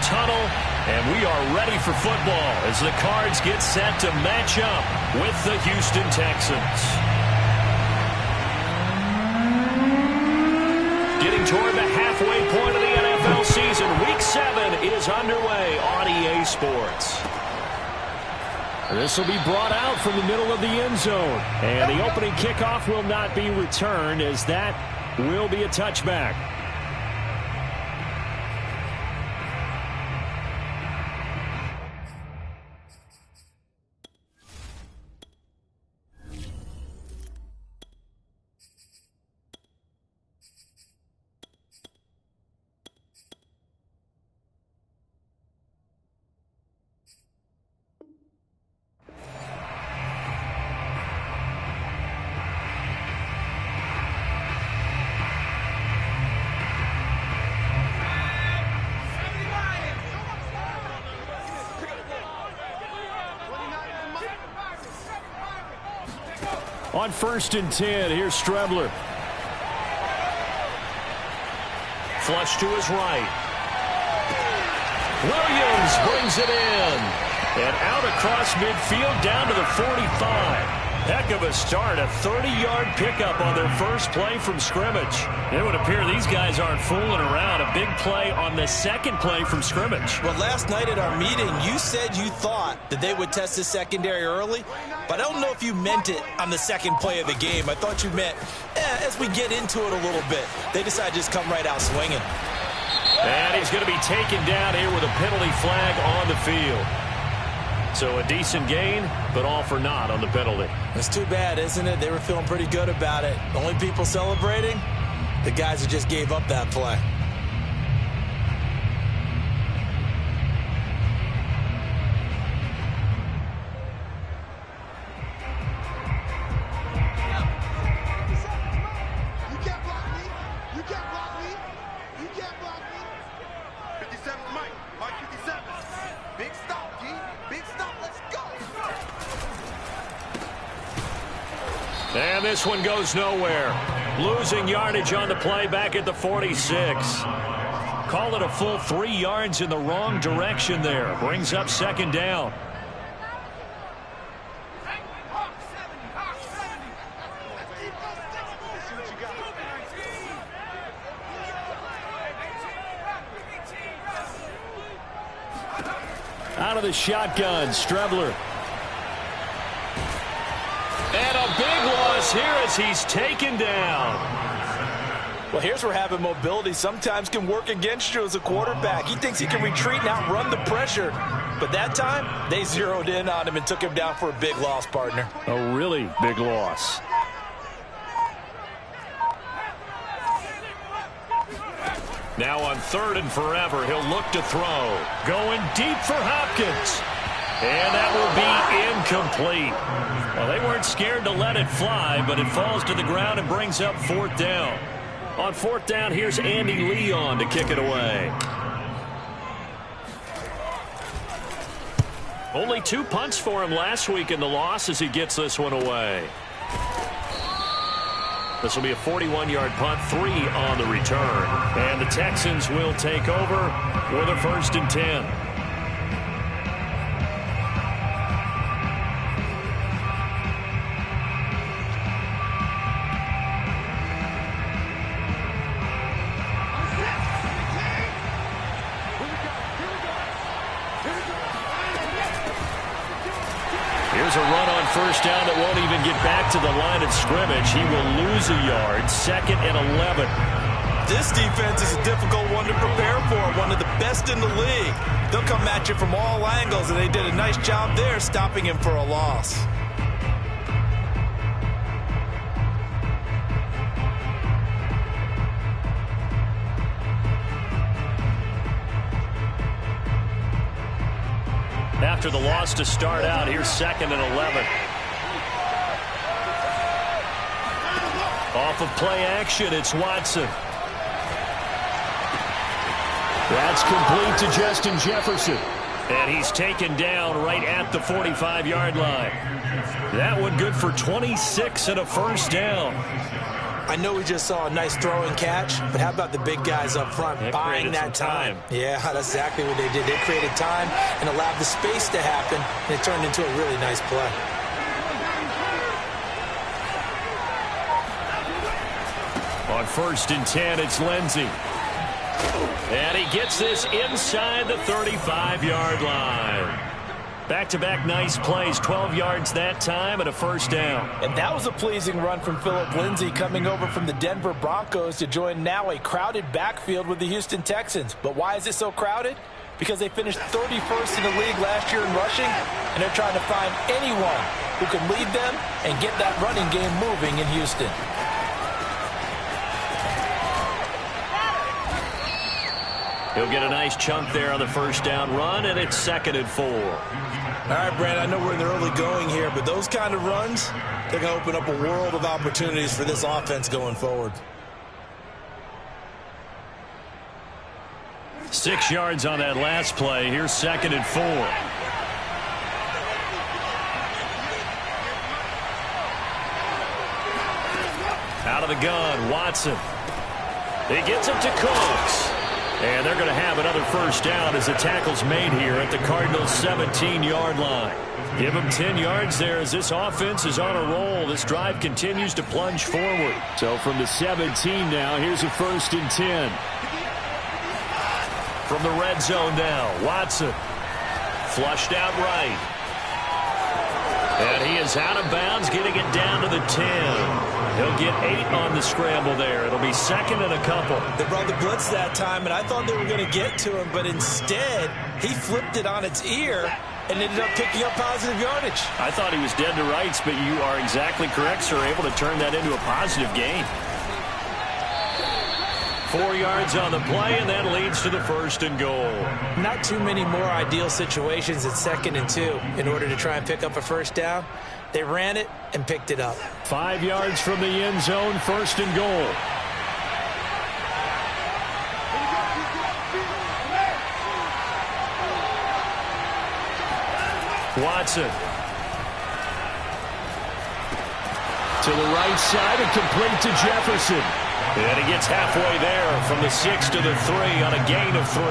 tunnel, and we are ready for football as the Cards get set to match up with the Houston Texans. Getting toward the halfway point of the NFL season, Week 7 is underway on EA Sports. This will be brought out from the middle of the end zone, and the opening kickoff will not be returned as that will be a touchback. On 1st and 10, here's Strebler. Flush to his right. Williams brings it in. And out across midfield down to the 45. Heck of a start, a 30-yard pickup on their first play from scrimmage. It would appear these guys aren't fooling around. A big play on the second play from scrimmage. Well, last night at our meeting, you said you thought that they would test the secondary early, but I don't know if you meant it on the second play of the game. I thought you meant, as we get into it a little bit, they decided to just come right out swinging. And he's going to be taken down here with a penalty flag on the field. So a decent gain, but all for naught on the penalty. It's too bad, isn't it? They were feeling pretty good about it. The only people celebrating, the guys who just gave up that play. And this one goes nowhere. Losing yardage on the play back at the 46. Call it a full 3 yards in the wrong direction there. Brings up 2nd down. Out of the shotgun, Strebler. And a big loss here as he's taken down. Well, here's where having mobility sometimes can work against you as a quarterback. He thinks he can retreat and outrun the pressure. But that time, they zeroed in on him and took him down for a big loss, partner. A really big loss. Now on 3rd and forever, he'll look to throw. Going deep for Hopkins. And that will be incomplete. Well, they weren't scared to let it fly, but it falls to the ground and brings up 4th down. On 4th down, here's Andy Leon to kick it away. Only 2 punts for him last week in the loss as he gets this one away. This will be a 41-yard punt, 3 on the return. And the Texans will take over with a 1st and 10. Here's a run on 1st down that won't even get back to the line of scrimmage. He will lose a yard. 2nd and 11. This defense is a difficult one to prepare for. One of the best in the league. They'll come at you from all angles, and they did a nice job there stopping him for a loss. After the loss to start out, here's 2nd and 11. Off of play action, it's Watson. That's complete to Justin Jefferson. And he's taken down right at the 45-yard line. That one good for 26 and a 1st down. I know we just saw a nice throw and catch, but how about the big guys up front buying that time? Yeah, that's exactly what they did. They created time and allowed the space to happen, and it turned into a really nice play. On 1st and 10, it's Lindsey. And he gets this inside the 35-yard line. Back-to-back nice plays, 12 yards that time and a first down. And that was a pleasing run from Phillip Lindsay coming over from the Denver Broncos to join now a crowded backfield with the Houston Texans. But why is it so crowded? Because they finished 31st in the league last year in rushing, and they're trying to find anyone who can lead them and get that running game moving in Houston. He'll get a nice chunk there on the first down run, and it's 2nd and 4. All right, Brandon, I know we're in the early going here, but those kind of runs, they're going to open up a world of opportunities for this offense going forward. 6 yards on that last play. Here's 2nd and 4. Out of the gun, Watson. He gets it to Cooks. And they're going to have another first down as the tackle's made here at the Cardinals' 17-yard line. Give them 10 yards there as this offense is on a roll. This drive continues to plunge forward. So from the 17 now, here's a 1st and 10. From the red zone now, Watson. Flushed out right. And he is out of bounds, getting it down to the 10. He'll get 8 on the scramble there. It'll be 2nd and a couple. They brought the blitz that time, and I thought they were going to get to him, but instead, he flipped it on its ear and ended up picking up positive yardage. I thought he was dead to rights, but you are exactly correct, sir. Able to turn that into a positive gain. 4 yards on the play, and that leads to the 1st and goal. Not too many more ideal situations at 2nd and 2 in order to try and pick up a first down. They ran it and picked it up. 5 yards from the end zone, 1st and goal. Watson. To the right side and complete to Jefferson. And he gets halfway there from the 6 to the 3 on a gain of 3.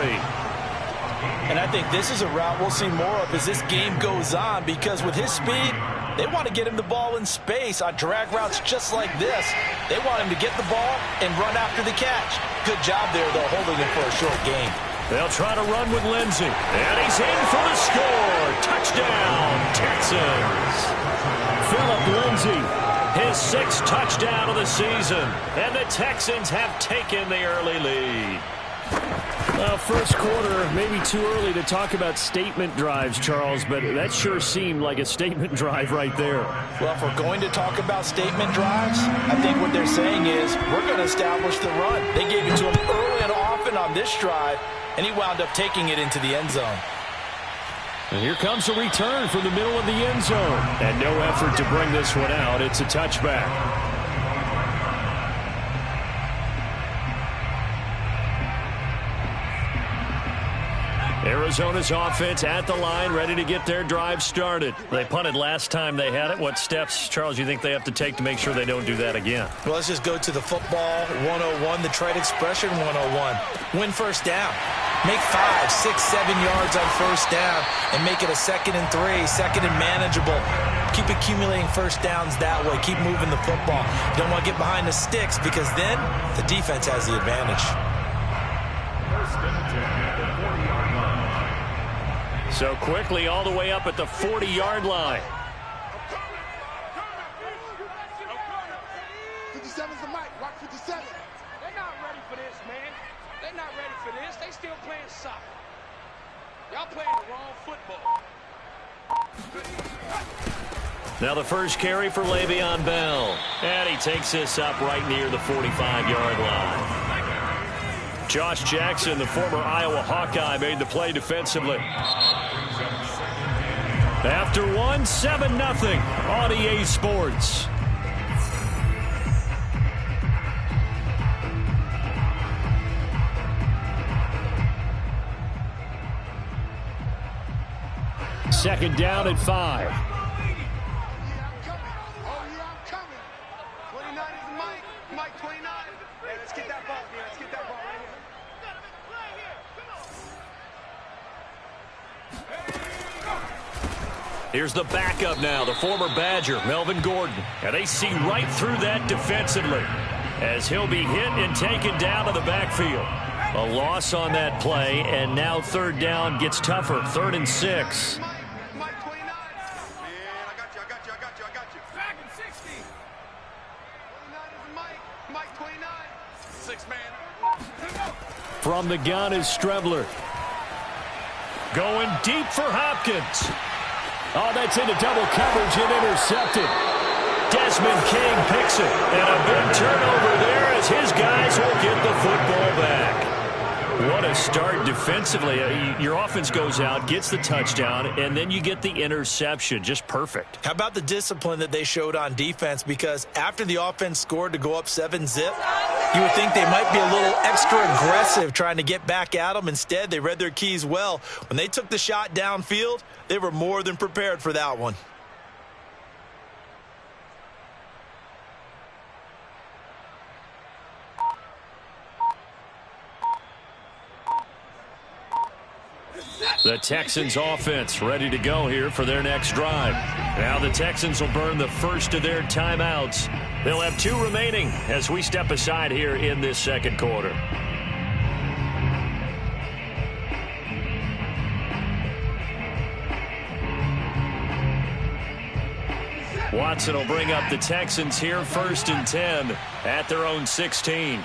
And I think this is a route we'll see more of as this game goes on, because with his speed, they want to get him the ball in space on drag routes just like this. They want him to get the ball and run after the catch. Good job there, though, holding him for a short gain. They'll try to run with Lindsey. And he's in for the score. Touchdown, Texans. Phillip Lindsay, his 6th touchdown of the season. And the Texans have taken the early lead. Well, first quarter, maybe too early to talk about statement drives, Charles, but that sure seemed like a statement drive right there. Well, if we're going to talk about statement drives, I think what they're saying is we're going to establish the run. They gave it to him early and often on this drive, and he wound up taking it into the end zone. And here comes a return from the middle of the end zone. And no effort to bring this one out. It's a touchback. Arizona's offense at the line, ready to get their drive started. They punted last time they had it. What steps, Charles, you think they have to take to make sure they don't do that again? Well, let's just go to the football 101, the trade expression 101. Win first down. Make 5, 6, 7 yards on first down and make it a 2nd and 3, 2nd and manageable. Keep accumulating first downs that way. Keep moving the football. You don't want to get behind the sticks because then the defense has the advantage. So quickly all the way up at the 40-yard line. 57's the mic. Watch 57. They're not ready for this, man. They're not ready for this. They still playing soccer. Y'all playing the wrong football. Now the first carry for Le'Veon Bell. And he takes this up right near the 45-yard line. Josh Jackson, the former Iowa Hawkeye, made the play defensively. After one, 7-0 on EA Sports. Second down at 5. Yeah, I'm coming. Oh, yeah, I'm coming. 29 is the mic. Mic Here's the backup now, the former Badger, Melvin Gordon. And they see right through that defensively as he'll be hit and taken down to the backfield. A loss on that play, and now third down gets tougher. 3rd and 6. From the gun is Strebler. Going deep for Hopkins. Oh, that's into double coverage and intercepted. Desmond King picks it. And a big turnover there as his guys will get the football back. What a start defensively. Your offense goes out, gets the touchdown, and then you get the interception. Just perfect. How about the discipline that they showed on defense? Because after the offense scored to go up 7-zip, you would think they might be a little extra aggressive trying to get back at them. Instead, they read their keys well. When they took the shot downfield, they were more than prepared for that one. The Texans offense ready to go here for their next drive. Now the Texans will burn the first of their timeouts. They'll have 2 remaining as we step aside here in this second quarter. Watson will bring up the Texans here 1st and 10 at their own 16.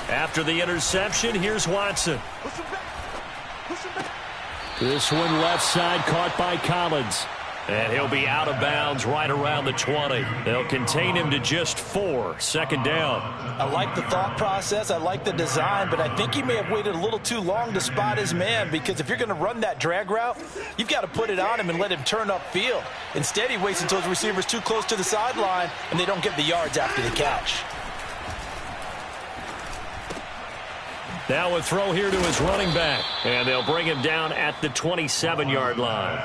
After the interception, here's Watson. This one left side caught by Collins. And he'll be out of bounds right around the 20. They'll contain him to just 4. 2nd down. I like the thought process. I like the design. But I think he may have waited a little too long to spot his man. Because if you're going to run that drag route, you've got to put it on him and let him turn upfield. Instead, he waits until his receiver's too close to the sideline and they don't get the yards after the catch. Now a throw here to his running back. And they'll bring him down at the 27-yard line.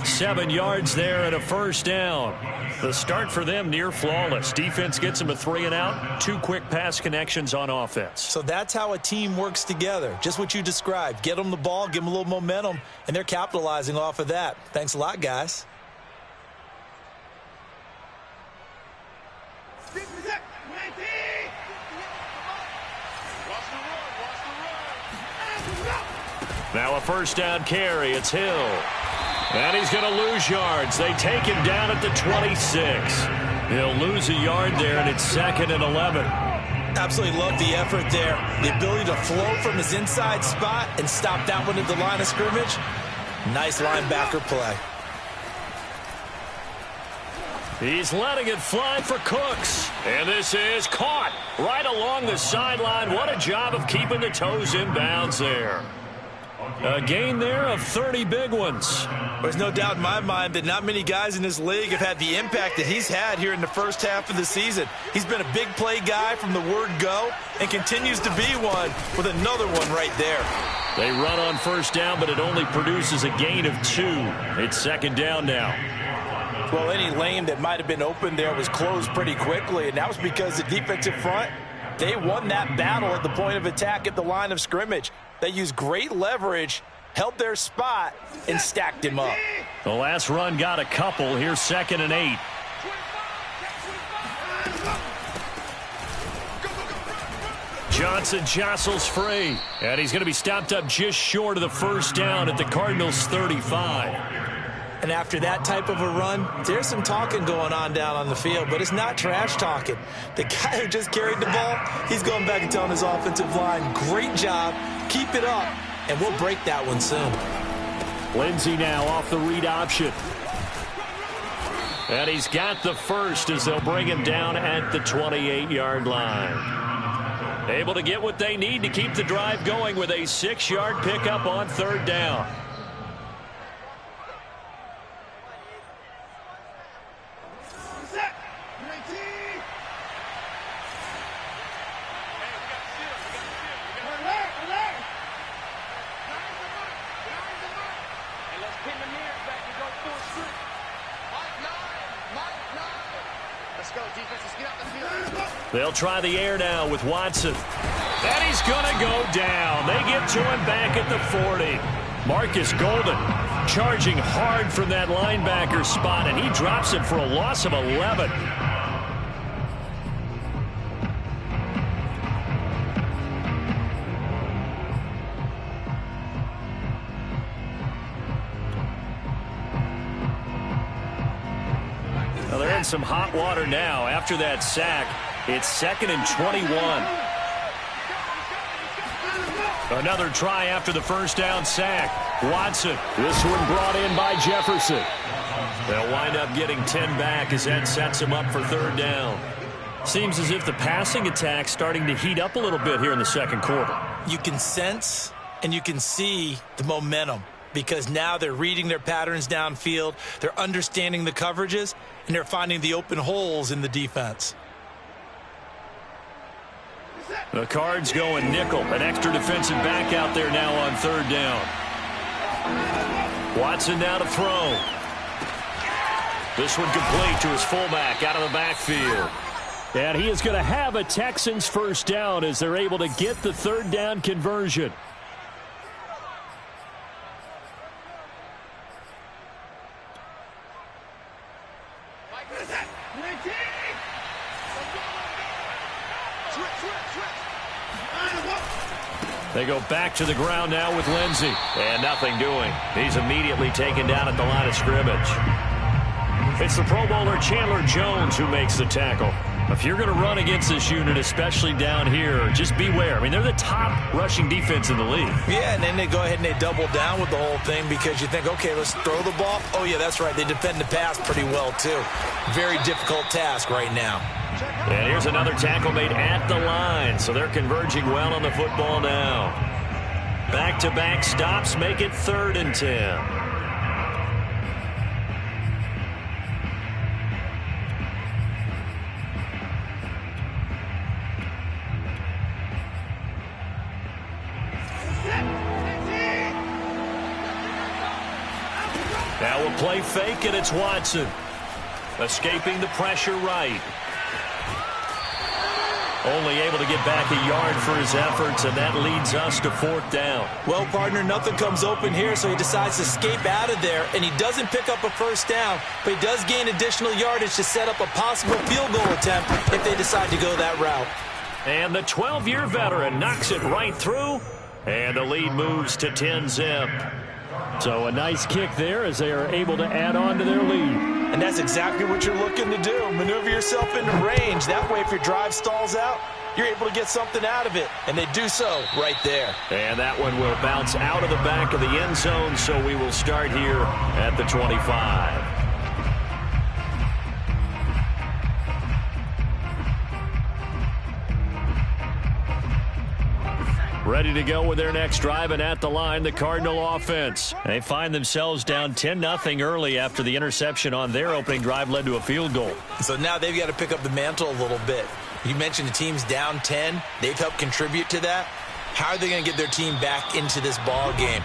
7 yards there and a 1st down. The start for them near flawless. Defense gets them a 3 and out. 2 quick pass connections on offense. So that's how a team works together. Just what you described. Get them the ball, give them a little momentum, and they're capitalizing off of that. Thanks a lot, guys. Now a 1st down carry. It's Hill. And he's going to lose yards. They take him down at the 26. He'll lose a yard there, and it's 2nd and 11. Absolutely love the effort there. The ability to flow from his inside spot and stop that one at the line of scrimmage. Nice linebacker play. He's letting it fly for Cooks. And this is caught right along the sideline. What a job of keeping the toes in bounds there. A gain there of 30 big ones. There's no doubt in my mind that not many guys in this league have had the impact that he's had here in the first half of the season. He's been a big play guy from the word go and continues to be one with another one right there. They run on 1st down, but it only produces a gain of 2. It's 2nd down now. Well, any lane that might have been open there was closed pretty quickly, and that was because the defensive front, they won that battle at the point of attack at the line of scrimmage. They used great leverage, held their spot, and stacked him up. The last run got a couple. Here's 2nd and 8. Johnson jostles free, and he's going to be stopped up just short of the 1st down at the Cardinals' 35. And after that type of a run, there's some talking going on down on the field, but it's not trash talking. The guy who just carried the ball, he's going back and telling his offensive line, great job, keep it up, and we'll break that one soon. Lindsey now off the read option. And he's got the first as they'll bring him down at the 28-yard line. Able to get what they need to keep the drive going with a 6-yard pickup on 3rd down. They'll try the air now with Watson. And he's going to go down. They get to him back at the 40. Marcus Golden charging hard from that linebacker spot, and he drops it for a loss of 11. Well, they're in some hot water now after that sack. It's 2nd and 21. Another try after the first down sack. Watson, this one brought in by Jefferson. They'll wind up getting 10 back as that sets them up for 3rd down. Seems as if the passing attack's starting to heat up a little bit here in the 2nd quarter. You can sense and you can see the momentum because now they're reading their patterns downfield, they're understanding the coverages, and they're finding the open holes in the defense. The Cards going nickel. An extra defensive back out there now on 3rd down. Watson now to throw. This one complete to his fullback out of the backfield. And he is going to have a Texans first down as they're able to get the 3rd down conversion. They go back to the ground now with Lindsey. And nothing doing. He's immediately taken down at the line of scrimmage. It's the Pro Bowler Chandler Jones who makes the tackle. If you're going to run against this unit, especially down here, just beware. I mean, they're the top rushing defense in the league. Yeah, and then they go ahead and they double down with the whole thing because you think, okay, let's throw the ball. Oh, yeah, that's right. They defend the pass pretty well, too. Very difficult task right now. And here's another tackle made at the line, so they're converging well on the football now. Back-to-back stops make it 3rd and 10. Now we'll play fake, and it's Watson. Escaping the pressure right. Only able to get back a yard for his efforts, and that leads us to 4th down. Well, partner, nothing comes open here, so he decides to escape out of there, and he doesn't pick up a first down, but he does gain additional yardage to set up a possible field goal attempt if they decide to go that route. And the 12-year veteran knocks it right through, and the lead moves to 10-zip. So a nice kick there as they are able to add on to their lead. And that's exactly what you're looking to do. Maneuver yourself into range. That way, if your drive stalls out, you're able to get something out of it. And they do so right there. And that one will bounce out of the back of the end zone, so we will start here at the 25. Ready to go with their next drive, and at the line, the Cardinal offense. They find themselves down 10-0 early after the interception on their opening drive led to a field goal. So now they've got to pick up the mantle a little bit. You mentioned the team's down 10. They've helped contribute to that. How are they going to get their team back into this ball game?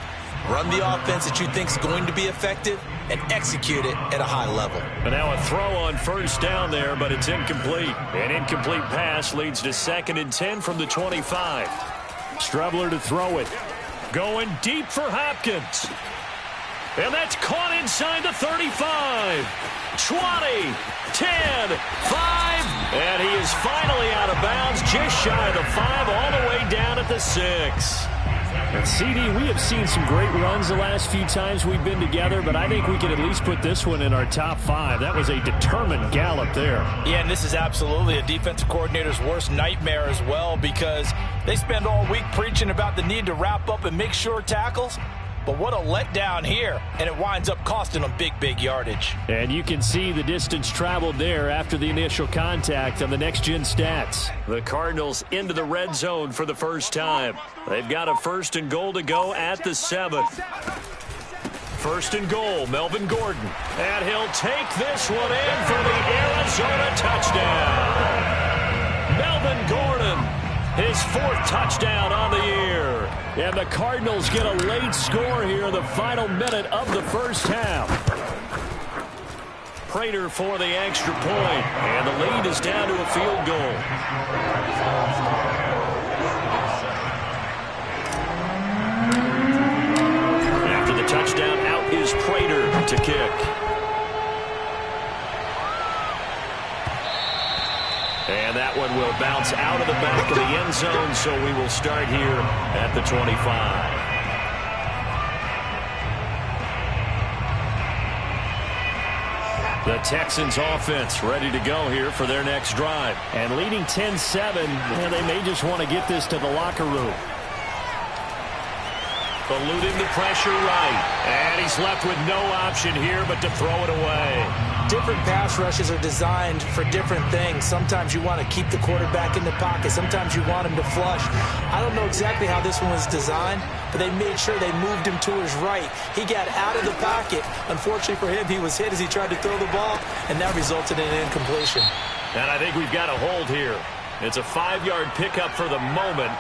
Run the offense that you think is going to be effective and execute it at a high level. And now a throw on first down there, but it's incomplete. An incomplete pass leads to 2nd and 10 from the 25. Strebler to throw it. Going deep for Hopkins. And that's caught inside the 35. 20, 10, 5. And he is finally out of bounds, just shy of the 5, all the way down at the 6. And CD, we have seen some great runs the last few times we've been together, but I think we can at least put this one in our top 5. That was a determined gallop there. Yeah, and this is absolutely a defensive coordinator's worst nightmare as well because they spend all week preaching about the need to wrap up and make sure tackles. But what a letdown here, and it winds up costing them big yardage. And you can see the distance traveled there after the initial contact on the next-gen stats. The Cardinals into the red zone for the first time. They've got a 1st and goal to go at the 7. 1st and goal, Melvin Gordon. And he'll take this one in for the Arizona touchdown. Melvin Gordon, his 4th touchdown on the year. And the Cardinals get a late score here in the final minute of the first half. Prater for the extra point, and the lead is down to a field goal. is Prater to kick. And that one will bounce out of the back of the end zone, so we will start here at the 25. The Texans offense ready to go here for their next drive. And leading 10-7, they may just want to get this to the locker room. Eluding the pressure right. And he's left with no option here but to throw it away. Different pass rushes are designed for different things. Sometimes you want to keep the quarterback in the pocket. Sometimes you want him to flush. I don't know exactly how this one was designed, but they made sure they moved him to his right. He got out of the pocket. Unfortunately for him, he was hit as he tried to throw the ball, and that resulted in an incompletion. And I think we've got a hold here. It's a 5-yard pickup for the moment.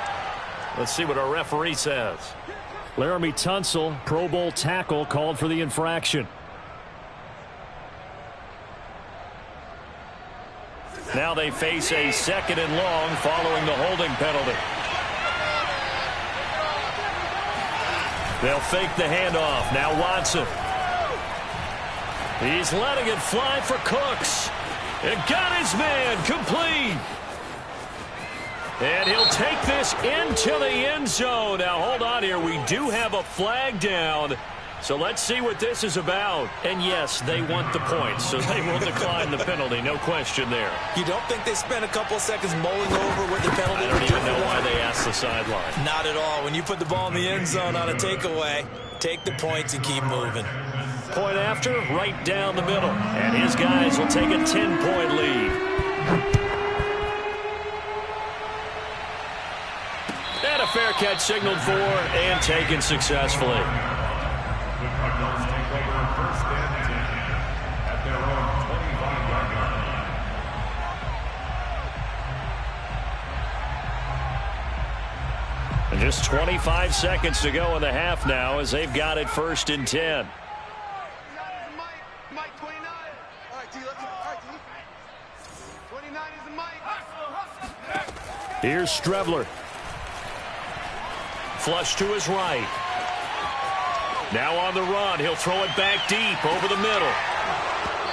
Let's see what our referee says. Laramie Tunsil, Pro Bowl tackle, called for the infraction. Now they face a 2nd and long following the holding penalty. They'll fake the handoff. Now Watson. He's letting it fly for Cooks. And got his man complete. And he'll take this into the end zone. Now, hold on here. We do have a flag down. So let's see what this is about. And, yes, they want the points, so they will decline the penalty. No question there. You don't think they spent a couple seconds mulling over what the penalty I don't even know why they asked the sideline. Not at all. When you put the ball in the end zone on a takeaway, take the points and keep moving. Point after, right down the middle. And his guys will take a 10-point lead. And a fair catch signaled for and taken successfully. The Cardinals take over 1st and 10 at their own 25-yard line. And just 25 seconds to go in the half now as they've got it 1st and 10. Mike 29. All right, T, let's go. All right, T. 29 is the mic. Here's Strebler. Flush to his right. Now on the run. He'll throw it back deep over the middle.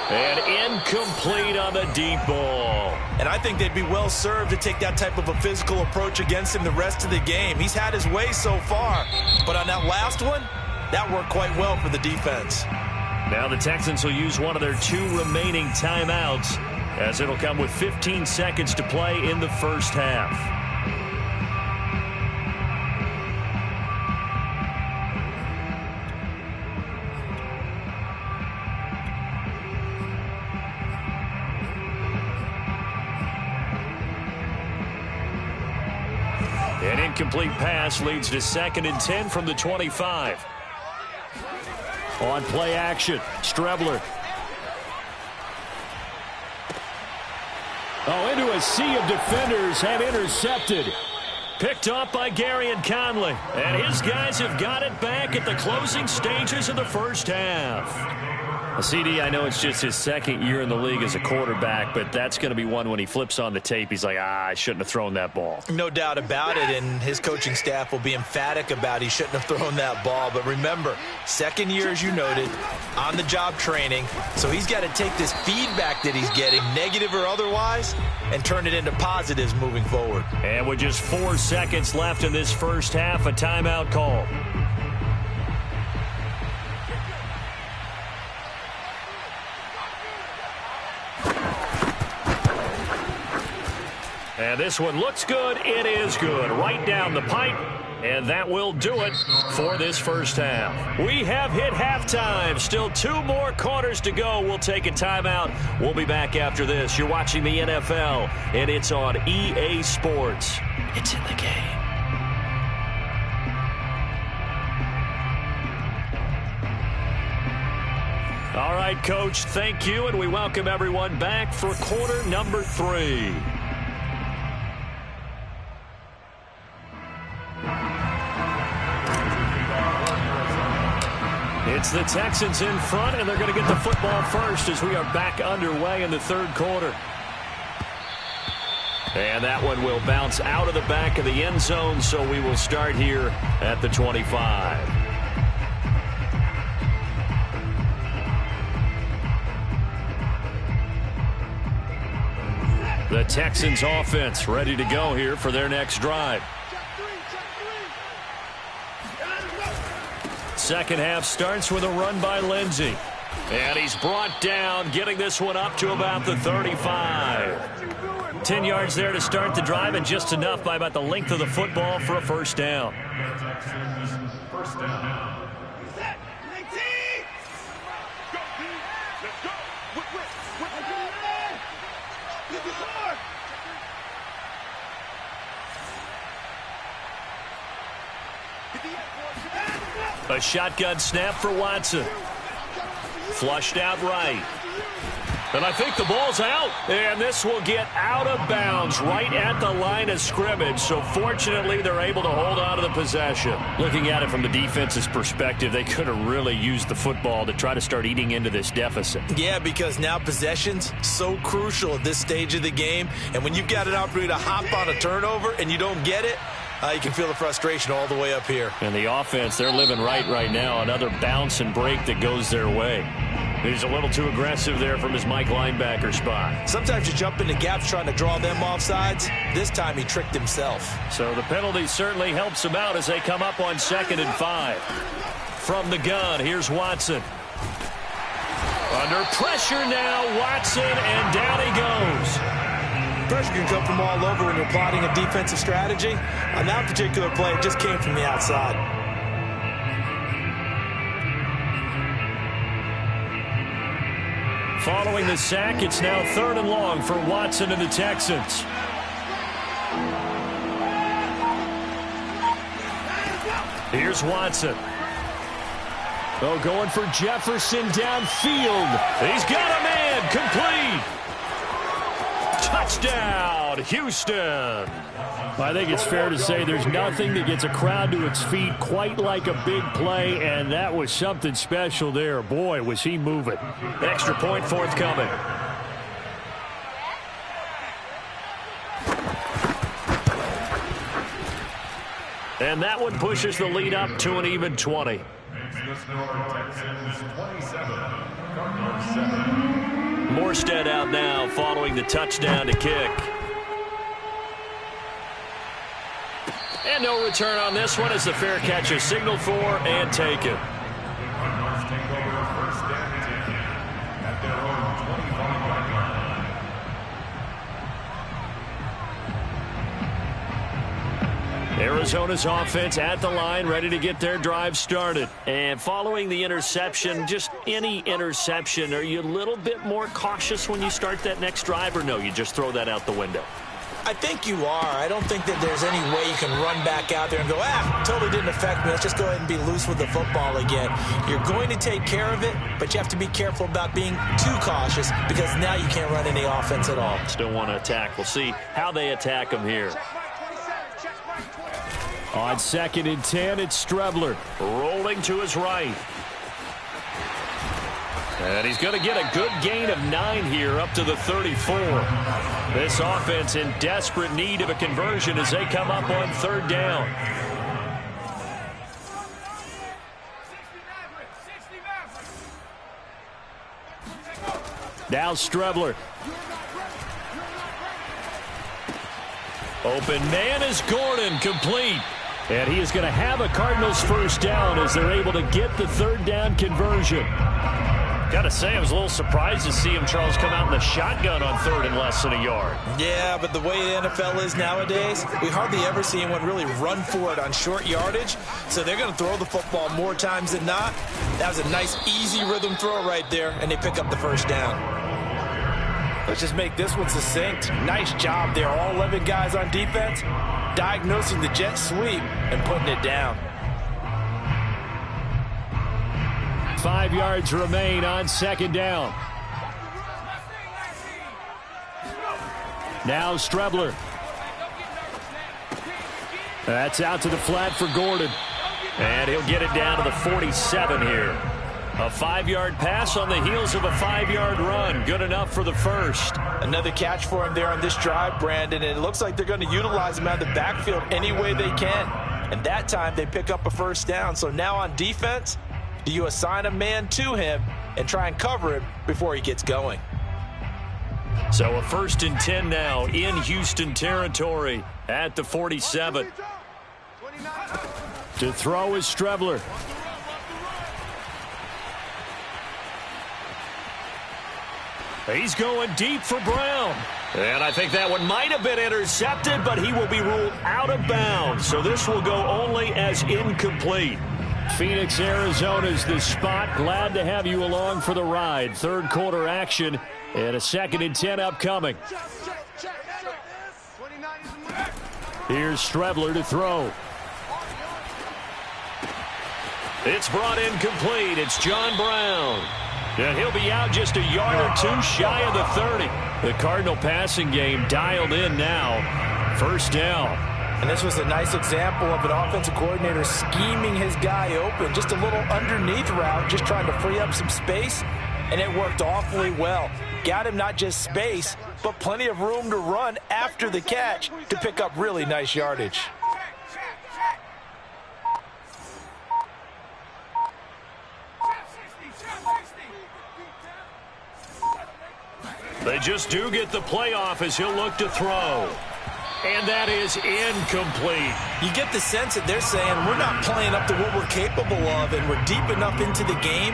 And incomplete on the deep ball. And I think they'd be well served to take that type of a physical approach against him the rest of the game. He's had his way so far. But on that last one, that worked quite well for the defense. Now the Texans will use one of their 2 remaining timeouts as it'll come with 15 seconds to play in the first half. An incomplete pass leads to 2nd and 10 from the 25. On play action, Strebler. Oh, into a sea of defenders and intercepted. Picked off by Gary and Conley. And his guys have got it back at the closing stages of the first half. CD, I know it's just his 2nd year in the league as a quarterback, but that's going to be one when he flips on the tape. He's like, I shouldn't have thrown that ball. No doubt about it, and his coaching staff will be emphatic about he shouldn't have thrown that ball. But remember, 2nd year, as you noted, on-the-job training. So he's got to take this feedback that he's getting, negative or otherwise, and turn it into positives moving forward. And with just 4 seconds left in this first half, a timeout call. And this one looks good. It is good. Right down the pipe. And that will do it for this first half. We have hit halftime. Still 2 more quarters to go. We'll take a timeout. We'll be back after this. You're watching the NFL, and it's on EA Sports. It's in the game. All right, Coach, thank you, and we welcome everyone back for quarter number 3. It's the Texans in front, and they're going to get the football first as we are back underway in the 3rd quarter. And that one will bounce out of the back of the end zone, so we will start here at the 25. Texans offense ready to go here for their next drive. Second half starts with a run by Lindsey. And he's brought down, getting this one up to about the 35. 10 yards there to start the drive, and just enough by about the length of the football for a first down. First down. A shotgun snap for Watson. Flushed out right. And I think the ball's out. And this will get out of bounds right at the line of scrimmage. So fortunately, they're able to hold on to the possession. Looking at it from the defense's perspective, they could have really used the football to try to start eating into this deficit. Yeah, because now possession's so crucial at this stage of the game. And when you've got an opportunity to hop on a turnover and you don't get it, you can feel the frustration all the way up here. And the offense, they're living right now. Another bounce and break that goes their way. He's a little too aggressive there from his Mike linebacker spot. Sometimes you jump into gaps trying to draw them off sides. This time he tricked himself. So the penalty certainly helps him out as they come up on 2nd and 5. From the gun, here's Watson. Under pressure now, Watson, and down he goes. Pressure can come from all over when you're plotting a defensive strategy. On that particular play, it just came from the outside. Following the sack, it's now 3rd and long for Watson and the Texans. Here's Watson. Oh, going for Jefferson downfield. He's got a man, complete. Touchdown, Houston. I think it's fair to say there's nothing that gets a crowd to its feet quite like a big play, and that was something special there. Boy, was he moving. Extra point forthcoming. And that one pushes the lead up to an even 20. Morstead out now following the touchdown to kick. And no return on this one as the fair catch is signaled for and taken. Arizona's offense at the line, ready to get their drive started. And following the interception, just any interception, are you a little bit more cautious when you start that next drive, or no, you just throw that out the window? I think you are. I don't think that there's any way you can run back out there and go, totally didn't affect me. Let's just go ahead and be loose with the football again. You're going to take care of it, but you have to be careful about being too cautious because now you can't run any offense at all. Still want to attack. We'll see how they attack them here. On 2nd and 10, it's Strebler rolling to his right. And he's going to get a good gain of 9 here up to the 34. This offense in desperate need of a conversion as they come up on 3rd down. Now Strebler. Open man is Gordon, complete. And he is going to have a Cardinals first down as they're able to get the 3rd down conversion. Got to say, I was a little surprised to see him, Charles, come out in the shotgun on 3rd and less than a yard. Yeah, but the way the NFL is nowadays, we hardly ever see anyone really run for it on short yardage. So they're going to throw the football more times than not. That was a nice, easy rhythm throw right there, and they pick up the first down. Let's just make this one succinct. Nice job there. All 11 guys on defense diagnosing the jet sweep and putting it down. 5 yards remain on 2nd down. Now Strebler. That's out to the flat for Gordon. And he'll get it down to the 47 here. A 5-yard pass on the heels of a 5-yard run. Good enough for the first. Another catch for him there on this drive, Brandon. And it looks like they're going to utilize him out of the backfield any way they can. And that time they pick up a first down. So now on defense, do you assign a man to him and try and cover him before he gets going? So a 1st and 10 now in Houston territory at the 47. To throw is Strebler. He's going deep for Brown. And I think that one might have been intercepted, but he will be ruled out of bounds. So this will go only as incomplete. Phoenix, Arizona's the spot. Glad to have you along for the ride. Third quarter action and a 2nd and 10 upcoming. Here's Strebler to throw. It's brought in complete. It's John Brown. And he'll be out just a yard or two shy of the 30. The Cardinal passing game dialed in now. 1st down. And this was a nice example of an offensive coordinator scheming his guy open. Just a little underneath route, just trying to free up some space. And it worked awfully well. Got him not just space, but plenty of room to run after the catch to pick up really nice yardage. They just do get the playoff as he'll look to throw. And that is incomplete. You get the sense that they're saying we're not playing up to what we're capable of, and we're deep enough into the game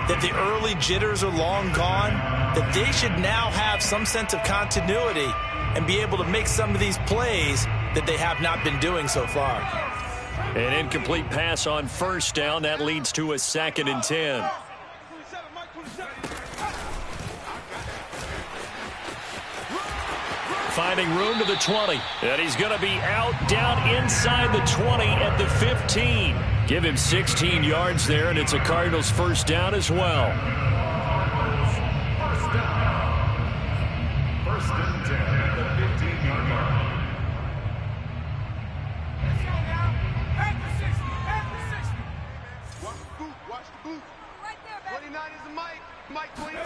that the early jitters are long gone, that they should now have some sense of continuity and be able to make some of these plays that they have not been doing so far. An incomplete pass on 1st down. That leads to a 2nd and 10. Finding room to the 20. And he's going to be out down inside the 20 at the 15. Give him 16 yards there, and it's a Cardinals 1st down as well. 1st and 10 at the 15-yard line. Watch the boot. Watch the boot. 29 is the mic. Mike 29.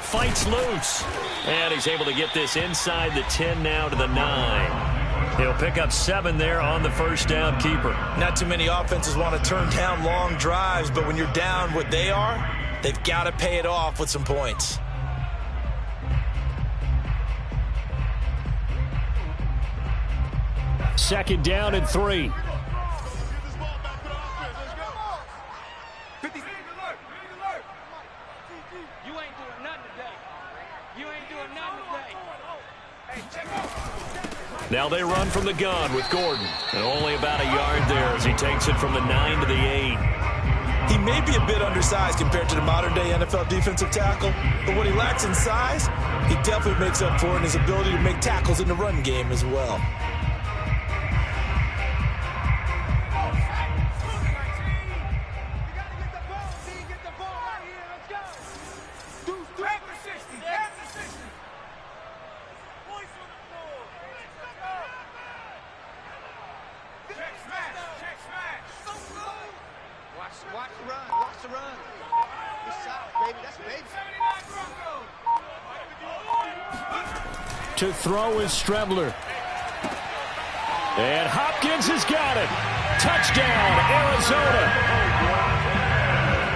Fights loose. And he's able to get this inside the 10 now to the 9. He'll pick up 7 there on the 1st down keeper. Not too many offenses want to turn down long drives, but when you're down what they are, they've got to pay it off with some points. Second down and 3. Now they run from the gun with Gordon. And only about a yard there as he takes it from the 9 to the 8. He may be a bit undersized compared to the modern-day NFL defensive tackle, but what he lacks in size, he definitely makes up for in his ability to make tackles in the run game as well. Watch the run. Watch the run. Good shot, baby. That's baby. To throw is Strebler. And Hopkins has got it. Touchdown, Arizona.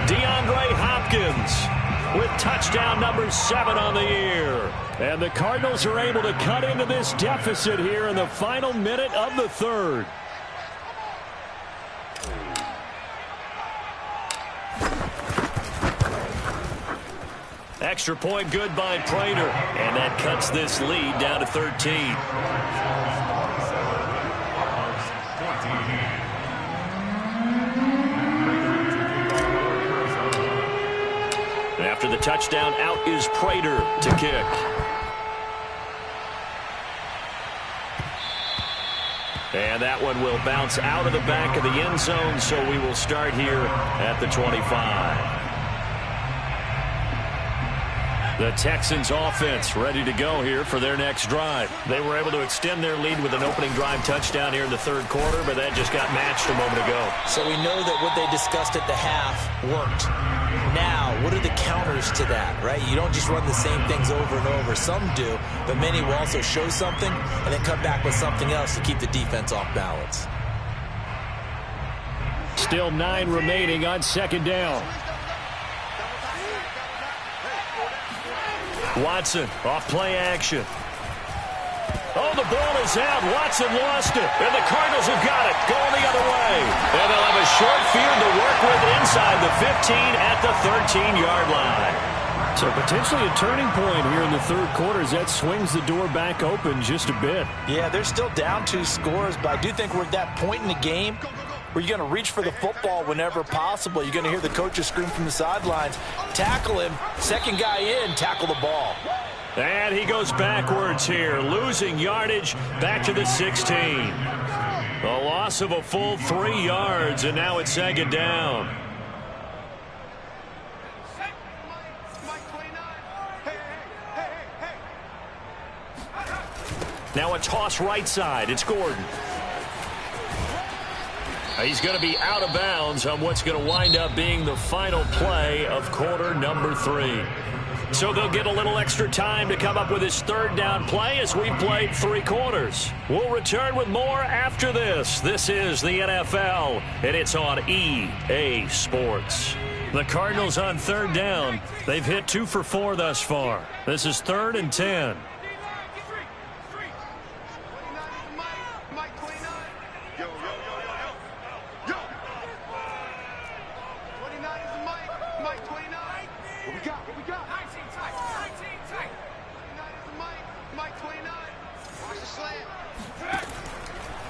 DeAndre Hopkins with touchdown number 7 on the year. And the Cardinals are able to cut into this deficit here in the final minute of the 3rd. Extra point good by Prater. And that cuts this lead down to 13. After the touchdown, out is Prater to kick. And that one will bounce out of the back of the end zone, so we will start here at the 25. The Texans offense ready to go here for their next drive. They were able to extend their lead with an opening drive touchdown here in the 3rd quarter, but that just got matched a moment ago. So we know that what they discussed at the half worked. Now, what are the counters to that, right? You don't just run the same things over and over. Some do, but many will also show something and then come back with something else to keep the defense off balance. Still 9 remaining on 2nd down. Watson off play action. Oh, the ball is out. Watson lost it. And the Cardinals have got it. Going the other way. And they'll have a short field to work with inside the 15 at the 13-yard line. So potentially a turning point here in the third quarter as that swings the door back open just a bit. Yeah, they're still down 2 scores, but I do think we're at that point in the game where you're going to reach for the football whenever possible. You're going to hear the coaches scream from the sidelines, tackle him, second guy in, tackle the ball. And he goes backwards here, losing yardage back to the 16. A loss of a full 3 yards, and now it's second down. Now a toss right side. It's Gordon. He's going to be out of bounds on what's going to wind up being the final play of quarter number 3. So they'll get a little extra time to come up with his third down play as we've played 3 quarters. We'll return with more after this. This is the NFL, and it's on EA Sports. The Cardinals on third down. They've hit 2 for 4 thus far. This is 3rd and 10.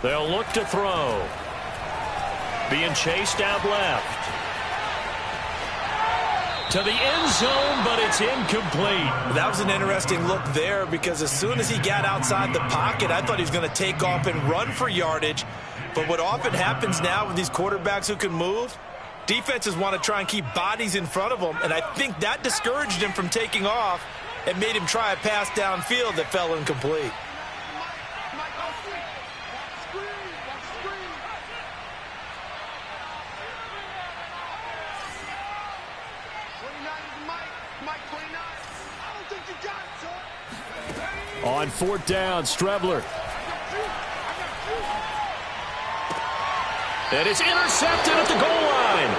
They'll look to throw. Being chased out left. To the end zone, but it's incomplete. That was an interesting look there because as soon as he got outside the pocket, I thought he was going to take off and run for yardage. But what often happens now with these quarterbacks who can move, defenses want to try and keep bodies in front of them, and I think that discouraged him from taking off and made him try a pass downfield that fell incomplete. On 4th down, Strebler. And it's intercepted at the goal line.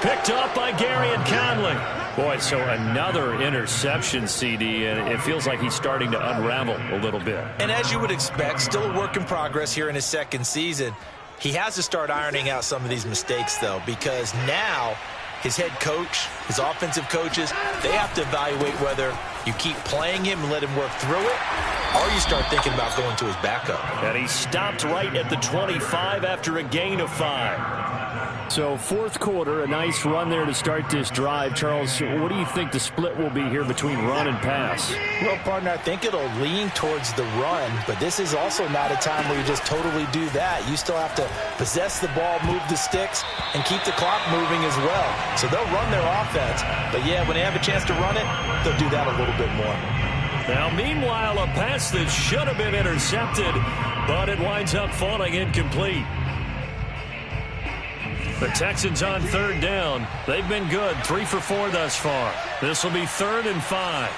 Picked up by Gary and Conley. Boy, so another interception, CD, and it feels like he's starting to unravel a little bit. And as you would expect, still a work in progress here in his second season. He has to start ironing out some of these mistakes, though, because now his head coach, his offensive coaches, they have to evaluate whether you keep playing him and let him work through it, or you start thinking about going to his backup. And he stopped right at the 25 after a gain of 5. So 4th quarter, a nice run there to start this drive. Charles, what do you think the split will be here between run and pass? Well, partner, I think it'll lean towards the run, but this is also not a time where you just totally do that. You still have to possess the ball, move the sticks, and keep the clock moving as well. So they'll run their offense, but yeah, when they have a chance to run it, they'll do that a little bit more. Now, meanwhile, a pass that should have been intercepted, but it winds up falling incomplete. The Texans on 3rd down. They've been good, 3 for 4 thus far. This will be 3rd and 5.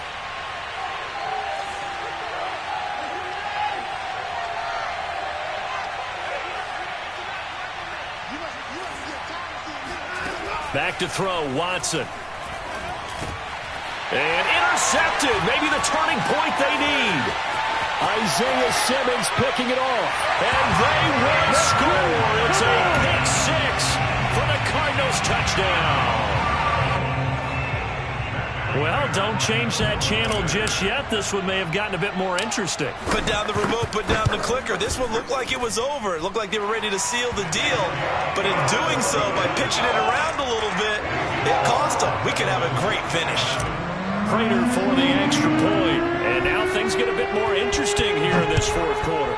Back to throw, Watson. And intercepted, maybe the turning point they need. Isaiah Simmons picking it off. And they will score. It's a pick 6 for the Cardinals touchdown. Well, don't change that channel just yet. This one may have gotten a bit more interesting. Put down the remote, put down the clicker. This one looked like it was over. It looked like they were ready to seal the deal. But in doing so, by pitching it around a little bit, it cost them. We could have a great finish. Prater for the extra point. And now things get a bit more interesting here in this 4th quarter.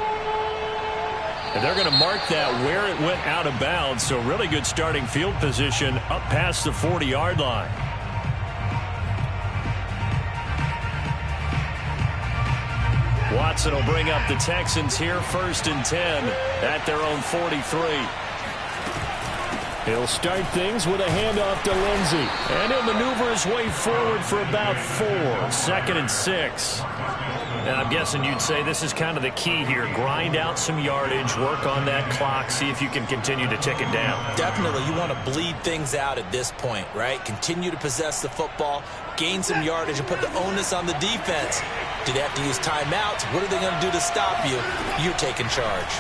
And they're going to mark that where it went out of bounds. So really good starting field position up past the 40-yard line. Watson will bring up the Texans here 1st and 10 at their own 43. He'll start things with a handoff to Lindsey. And he'll maneuver his way forward for about 4. 2nd and 6. And I'm guessing you'd say this is kind of the key here. Grind out some yardage, work on that clock, see if you can continue to tick it down. Definitely, you want to bleed things out at this point, right? Continue to possess the football, gain some yardage, and put the onus on the defense. Do they have to use timeouts? What are they going to do to stop you? You're taking charge.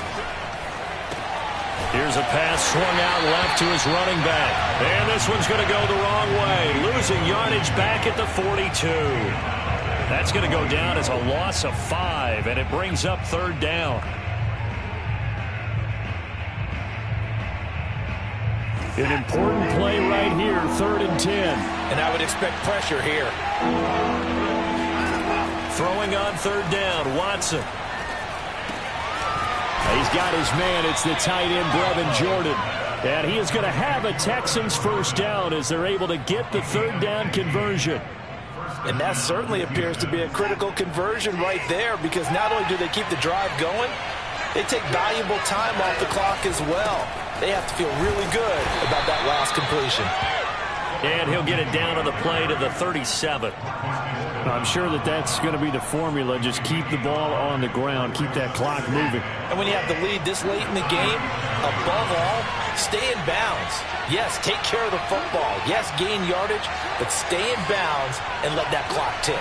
Here's a pass swung out left to his running back. And this one's going to go the wrong way. Losing yardage back at the 42. That's going to go down as a loss of 5, and it brings up 3rd down. An important play right here, 3rd and 10. And I would expect pressure here. Throwing on 3rd down, Watson. He's got his man. It's the tight end, Brevin Jordan. And he is going to have a Texans 1st down as they're able to get the 3rd down conversion. And that certainly appears to be a critical conversion right there, because not only do they keep the drive going, they take valuable time off the clock as well. They have to feel really good about that last completion. And he'll get it down on the play to the 37. I'm sure that that's going to be the formula. Just keep the ball on the ground, keep that clock moving. And when you have the lead this late in the game, above all, stay in bounds. Yes, take care of the football. Yes, gain yardage, but stay in bounds and let that clock tick.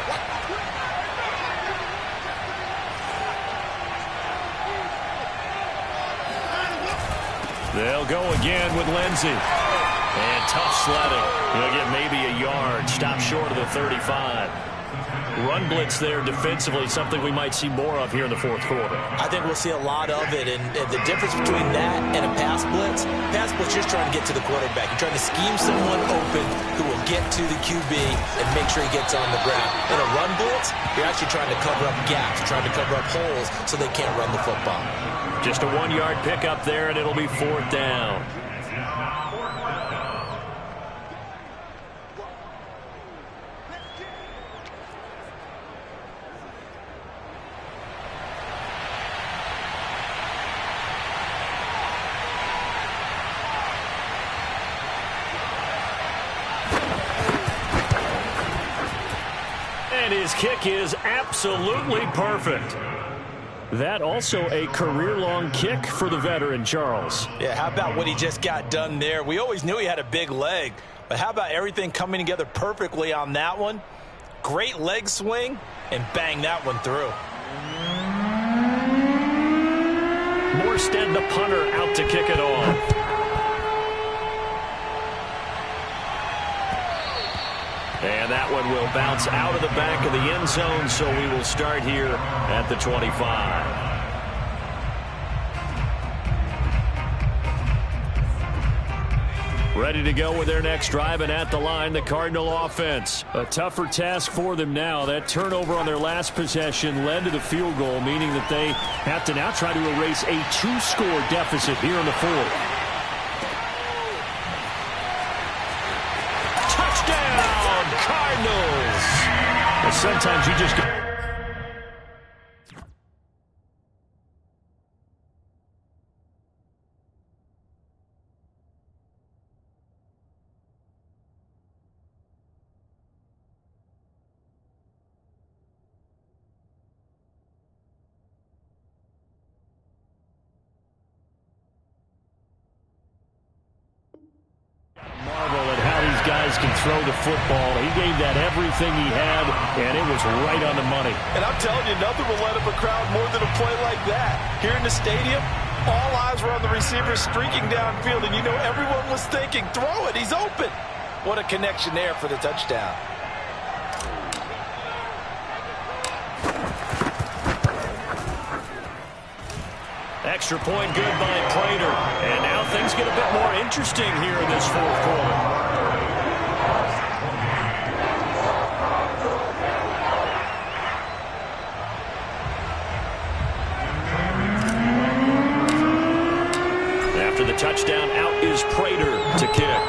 They'll go again with Lindsey. And tough sledding. He'll get maybe a yard. Stop short of the 35. Run blitz there defensively, something we might see more of here in the 4th quarter. I think we'll see a lot of it, and the difference between that and a pass blitz just trying to get to the quarterback. You're trying to scheme someone open who will get to the QB and make sure he gets on the ground. In a run blitz, you're actually trying to cover up gaps, trying to cover up holes so they can't run the football. Just a 1-yard pickup there, and it'll be 4th down. And his kick is absolutely perfect. That also a career-long kick for the veteran, Charles. Yeah, how about what he just got done there? We always knew he had a big leg, but how about everything coming together perfectly on that one? Great leg swing, and bang that one through. Morstead, the punter, out to kick it off. And that one will bounce out of the back of the end zone, so we will start here at the 25. Ready to go with their next drive, and at the line, the Cardinal offense. A tougher task for them now. That turnover on their last possession led to the field goal, meaning that they have to now try to erase a 2-score deficit here in the 4th. Cardinals. Well, sometimes you just get... Can throw the football. He gave that everything he had, and it was right on the money. And I'm telling you, nothing will light up a crowd more than a play like that. Here in the stadium, all eyes were on the receiver streaking downfield, and you know everyone was thinking, throw it, he's open. What a connection there for the touchdown. Extra point good by Prater. And now things get a bit more interesting here in this 4th quarter. After the touchdown, out is Prater to kick.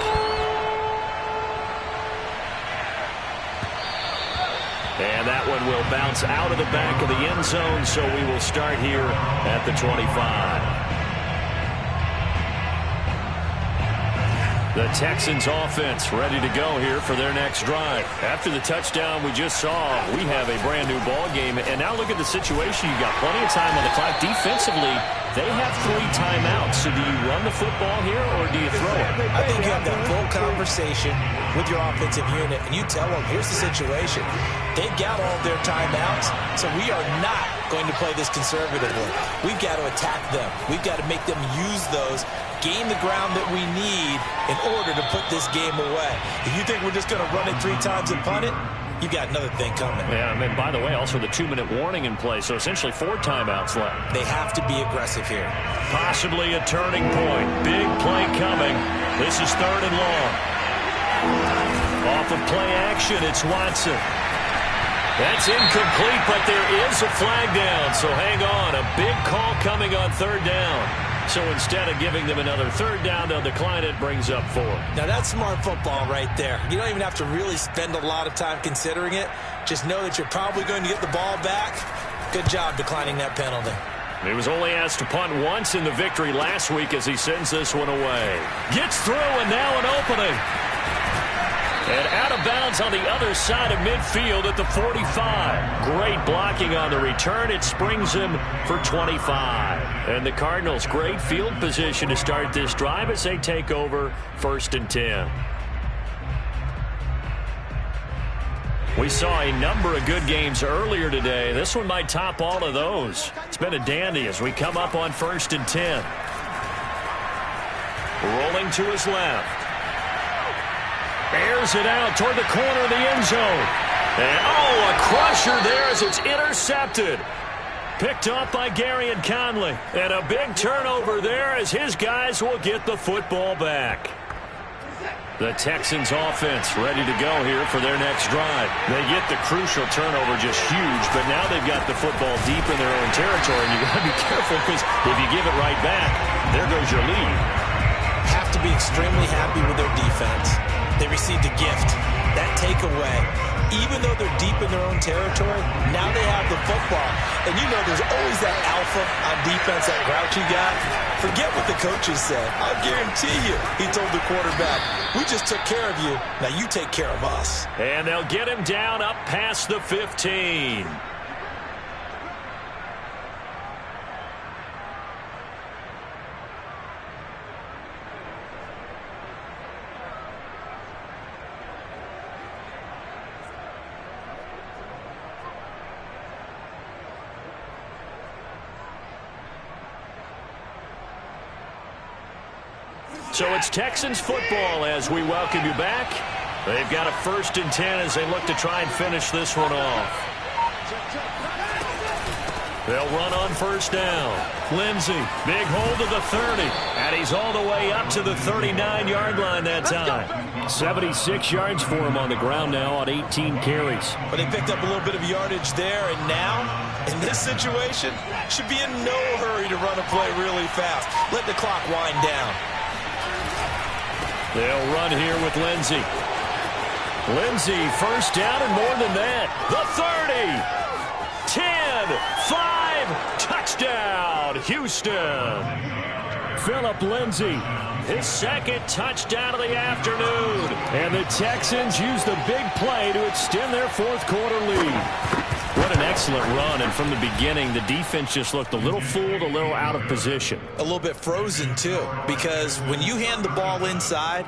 And that one will bounce out of the back of the end zone, so we will start here at the 25. The Texans offense ready to go here for their next drive. After the touchdown we just saw, we have a brand new ball game. And now look at the situation. You've got plenty of time on the clock. Defensively, they have 3 timeouts. So do you run the football here or do you throw it? I think you have that full conversation with your offensive unit, and you tell them, here's the situation. They've got all of their timeouts, so we are not going to play this conservatively. We've got to attack them. We've got to make them use those, gain the ground that we need in order to put this game away. If you think we're just going to run it 3 times and punt it, you've got another thing coming. Yeah, and by the way, also the 2-minute warning in play, so essentially 4 timeouts left. They have to be aggressive here. Possibly a turning point. Big play coming. This is 3rd and long. Off of play action, it's Watson. That's incomplete, but there is a flag down, so hang on. A big call coming on 3rd down. So instead of giving them another 3rd down, they'll decline it, brings up 4. Now that's smart football right there. You don't even have to really spend a lot of time considering it. Just know that you're probably going to get the ball back. Good job declining that penalty. He was only asked to punt once in the victory last week as he sends this one away. Gets through, and now an opening. And out of bounds on the other side of midfield at the 45. Great blocking on the return. It springs him for 25. And the Cardinals, great field position to start this drive as they take over 1st and 10. We saw a number of good games earlier today. This one might top all of those. It's been a dandy as we come up on 1st and 10. Rolling to his left. Airs it out toward the corner of the end zone. And, a crusher there as it's intercepted. Picked up by Gary and Conley. And a big turnover there as his guys will get the football back. The Texans offense ready to go here for their next drive. They get the crucial turnover, just huge, but now they've got the football deep in their own territory, and you got to be careful because if you give it right back, there goes your lead. Have to be extremely happy with their defense. They received a gift. That takeaway, even though they're deep in their own territory, now they have the football. And you know there's always that alpha on defense, that grouchy guy. Forget what the coaches said. I'll guarantee you, he told the quarterback, we just took care of you. Now you take care of us. And they'll get him down up past the 15. So it's Texans football as we welcome you back. They've got a 1st and 10 as they look to try and finish this one off. They'll run on 1st down. Lindsey, big hold to the 30. And he's all the way up to the 39-yard line that time. 76 yards for him on the ground now on 18 carries. But they picked up a little bit of yardage there, and now, in this situation, should be in no hurry to run a play really fast. Let the clock wind down. They'll run here with Lindsey. Lindsey, 1st down and more than that. The 30, 10, 5, touchdown, Houston. Phillip Lindsey, his 2nd touchdown of the afternoon. And the Texans use the big play to extend their 4th quarter lead. What an excellent run, and from the beginning, the defense just looked a little fooled, a little out of position. A little bit frozen, too, because when you hand the ball inside,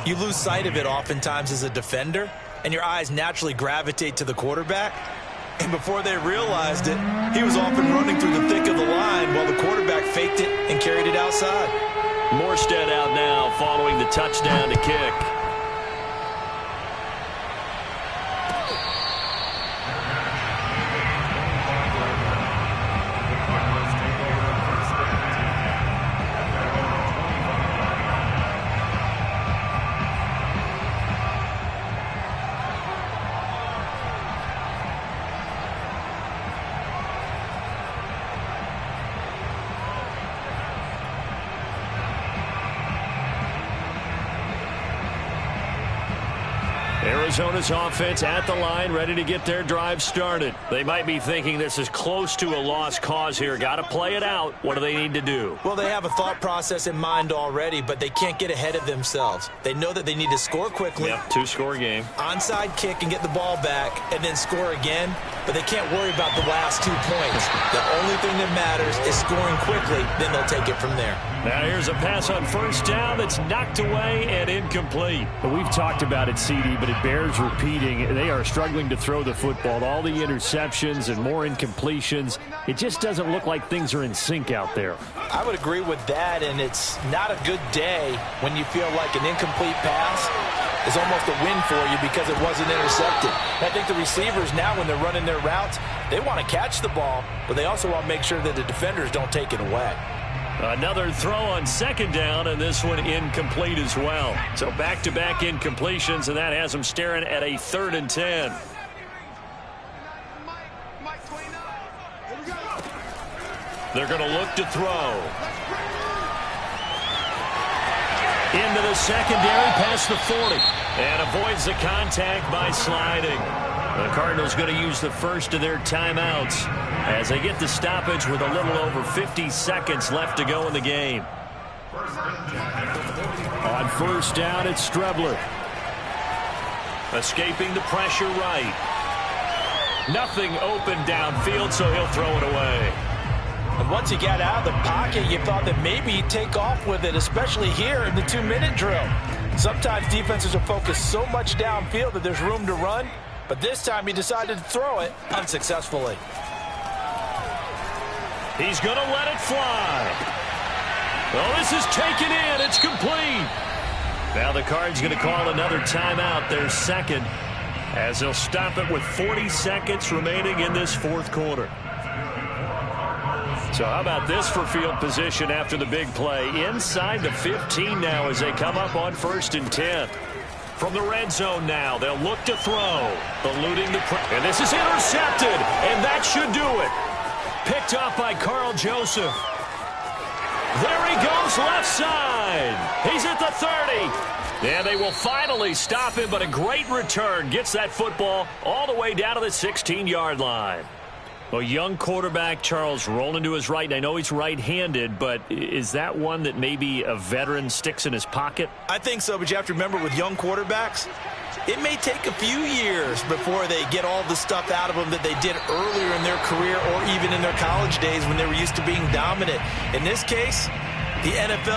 you lose sight of it oftentimes as a defender, and your eyes naturally gravitate to the quarterback. And before they realized it, he was off and running through the thick of the line while the quarterback faked it and carried it outside. Morstead out now following the touchdown to kick. Arizona's offense at the line, ready to get their drive started. They might be thinking this is close to a lost cause here. Got to play it out. What do they need to do? Well, they have a thought process in mind already, but they can't get ahead of themselves. They know that they need to score quickly. Yep, two-score game. Onside kick and get the ball back and then score again, but they can't worry about the last 2 points. The only thing that matters is scoring quickly, then they'll take it from there. Now here's a pass on first down that's knocked away and incomplete. But we've talked about it, CD, but it bears repeating. They are struggling to throw the football. All the interceptions and more incompletions. It just doesn't look like things are in sync out there. I would agree with that, and it's not a good day when you feel like an incomplete pass is almost a win for you because it wasn't intercepted. I think the receivers now, when they're running their routes, they want to catch the ball, but they also want to make sure that the defenders don't take it away. Another throw on second down, and this one incomplete as well. So back-to-back incompletions, and that has them staring at a 3rd and 10. They're going to look to throw. Into the secondary, past the 40. And avoids the contact by sliding. The Cardinals going to use the first of their timeouts as they get the stoppage with a little over 50 seconds left to go in the game. On first down, it's Strebler. Escaping the pressure right. Nothing open downfield, so he'll throw it away. And once he got out of the pocket, you thought that maybe he'd take off with it, especially here in the 2-minute drill. Sometimes defenses are focused so much downfield that there's room to run, but this time he decided to throw it unsuccessfully. He's going to let it fly. Well, this is taken in. It's complete. Now the Cards going to call another timeout, their second, as they'll stop it with 40 seconds remaining in this 4th quarter. So how about this for field position after the big play? Inside the 15 now as they come up on 1st and 10. From the red zone now, they'll look to throw. Eluding the pressure. And this is intercepted, and that should do it. Picked off by Carl Joseph. There he goes, left side. He's at the 30. And they will finally stop him, but a great return. Gets that football all the way down to the 16-yard line. Well, young quarterback Charles rolling to his right. And I know he's right-handed, but is that one that maybe a veteran sticks in his pocket? I think so, but you have to remember with young quarterbacks, it may take a few years before they get all the stuff out of them that they did earlier in their career or even in their college days when they were used to being dominant. In this case, the NFL